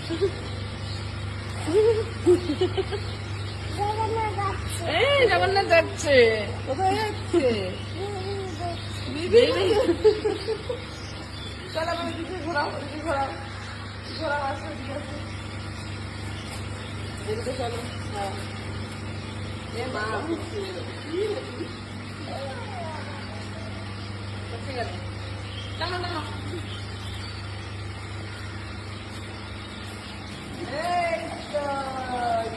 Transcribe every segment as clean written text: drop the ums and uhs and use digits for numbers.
এই জগন্নাথ যাচ্ছে, কোথায় যাচ্ছে? চল আমার দিকে ঘোরাও, এদিকে ঘোরাও, ঘোরাও, আসো এদিকে আসো, এদিকে চলো। হ্যাঁ এ মা ঠিক আছে, টানো টানো। এই তো,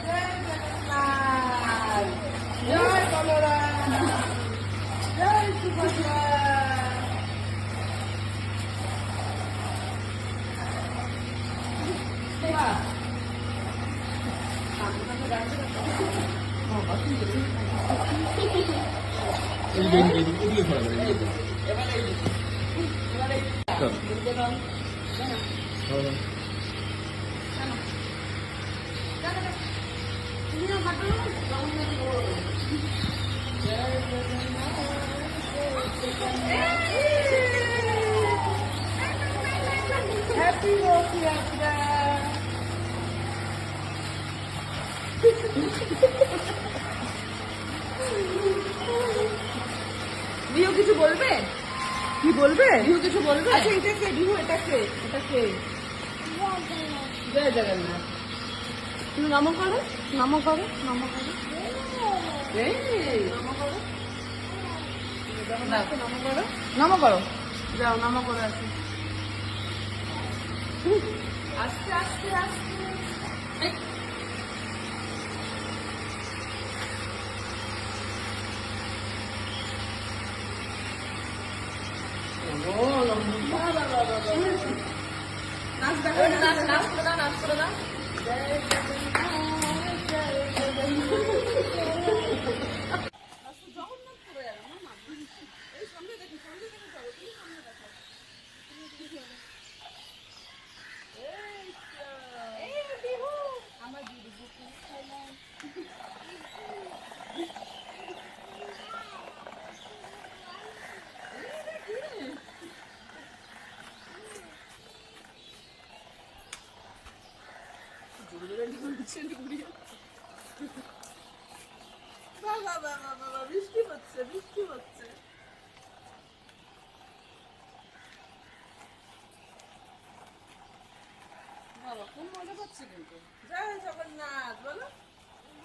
জয় জগন্নাথ, জয় বলরাম, জয় সুভদ্রা। হ্যাপি রথযাত্রা। বিহু কিছু বলবে? কি বলবে? বিহু কিছু বলবে? আচ্ছা এটা কে বিহু? এটা কে? এটা কে? জয় জগন্নাথ। তুমি নম করো, নম করো, নম করো, নম করো, জগন্নাথকে নম করো, নম করো, যাও নম করে আসো। আস্তে আস্তে আস্তে। নাচ দেখো, নাচ নাচ করে দাও, নাচ করে দাও। জয় জগন্নাথ, জয় জগন্নাথ। জগন্নাথ করে যাবে না, এই সামনে দেখো, সামনে দেখো, চলো তুমি সামনে দেখো, তুমি চলো। এই বিহু আমার দিদি বুকে খেলাম। বৃষ্টি হচ্ছে, বৃষ্টি হচ্ছে। বাবা খুব মজা পাচ্ছে কিন্তু। জয় জগন্নাথ বলো।